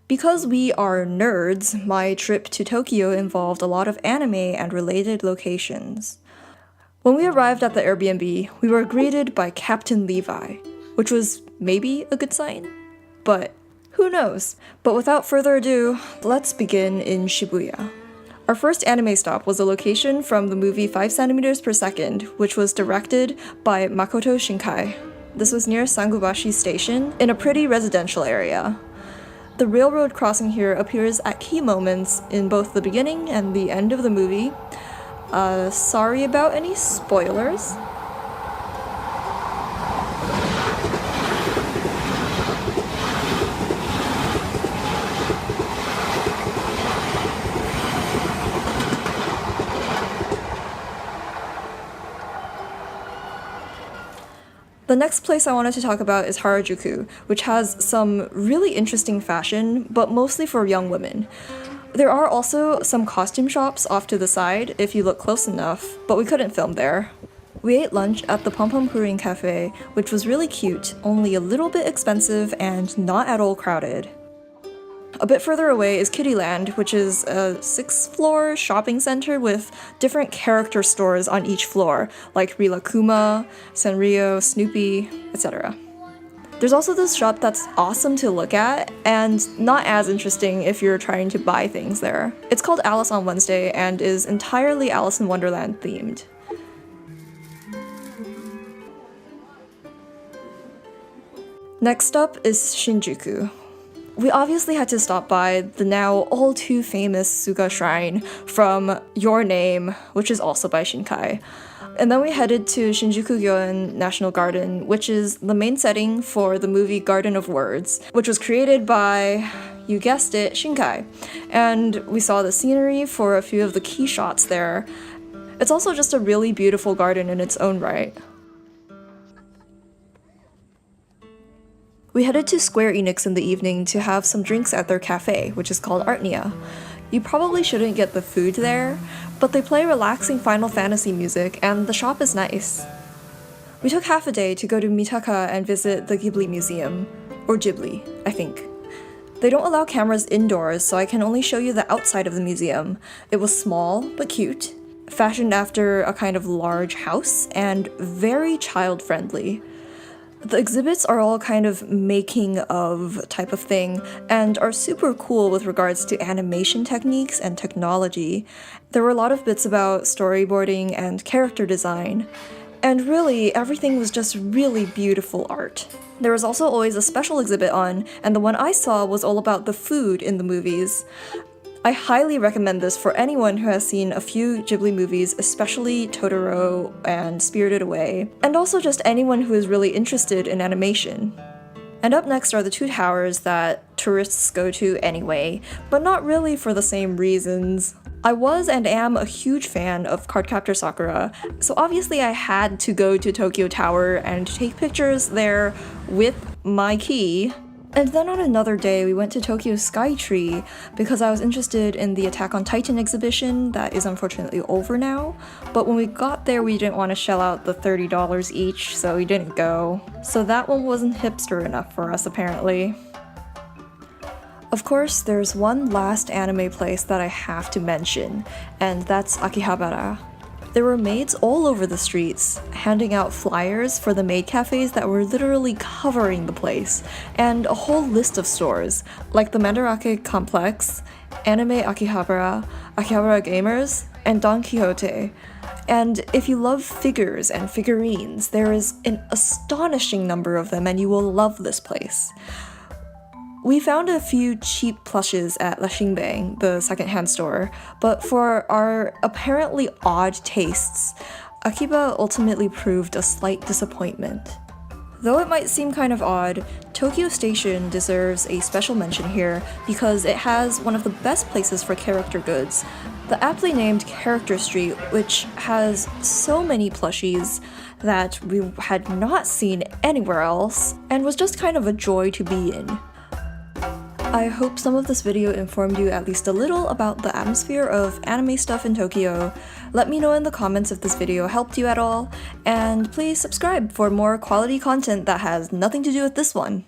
Because we are nerds, my trip to Tokyo involved a lot of anime and related locations. When we arrived at the Airbnb, we were greeted by Captain Levi, which was maybe a good sign, but who knows? But without further ado, let's begin in Shibuya. Our first anime stop was a location from the movie 5 centimeters per second, which was directed by Makoto Shinkai. This was near Sangubashi Station, in a pretty residential area. The railroad crossing here appears at key moments in both the beginning and the end of the movie. Sorry about any spoilers. The next place I wanted to talk about is Harajuku, which has some really interesting fashion, but mostly for young women. There are also some costume shops off to the side if you look close enough, but we couldn't film there. We ate lunch at the Pompompurin Cafe, which was really cute, only a little bit expensive and not at all crowded. A bit further away is Kittyland, which is a 6th-floor shopping center with different character stores on each floor, like Rilakkuma, Sanrio, Snoopy, etc. There's also this shop that's awesome to look at, and not as interesting if you're trying to buy things there. It's called Alice on Wednesday and is entirely Alice in Wonderland themed. Next up is Shinjuku. We obviously had to stop by the now all too famous Suga Shrine from Your Name, which is also by Shinkai. And then we headed to Shinjuku Gyoen National Garden, which is the main setting for the movie Garden of Words, which was created by, you guessed it, Shinkai. And we saw the scenery for a few of the key shots there. It's also just a really beautiful garden in its own right. We headed to Square Enix in the evening to have some drinks at their cafe, which is called ARTNIA. You probably shouldn't get the food there, but they play relaxing Final Fantasy music and the shop is nice. We took half a day to go to Mitaka and visit the Ghibli Museum. Or Ghibli, I think. They don't allow cameras indoors, so I can only show you the outside of the museum. It was small, but cute, fashioned after a kind of large house, and very child-friendly. The exhibits are all kind of making of type of thing and are super cool with regards to animation techniques and technology. There were a lot of bits about storyboarding and character design. And really, everything was just really beautiful art. There was also always a special exhibit on, and the one I saw was all about the food in the movies. I highly recommend this for anyone who has seen a few Ghibli movies, especially Totoro and Spirited Away, and also just anyone who is really interested in animation. And up next are the two towers that tourists go to anyway, but not really for the same reasons. I was and am a huge fan of Cardcaptor Sakura, so obviously I had to go to Tokyo Tower and take pictures there with my key. And then on another day, we went to Tokyo Skytree because I was interested in the Attack on Titan exhibition that is unfortunately over now. But when we got there, we didn't want to shell out the $30 each, so we didn't go. So that one wasn't hipster enough for us, apparently. Of course, there's one last anime place that I have to mention, and that's Akihabara. There were maids all over the streets, handing out flyers for the maid cafes that were literally covering the place, and a whole list of stores, like the Mandarake Complex, Anime Akihabara, Akihabara Gamers, and Don Quixote. And if you love figures and figurines, there is an astonishing number of them and you will love this place. We found a few cheap plushes at La Xingbang, the secondhand store, but for our apparently odd tastes, Akiba ultimately proved a slight disappointment. Though it might seem kind of odd, Tokyo Station deserves a special mention here because it has one of the best places for character goods, the aptly named Character Street, which has so many plushies that we had not seen anywhere else, and was just kind of a joy to be in. I hope some of this video informed you at least a little about the atmosphere of anime stuff in Tokyo. Let me know in the comments if this video helped you at all, and please subscribe for more quality content that has nothing to do with this one.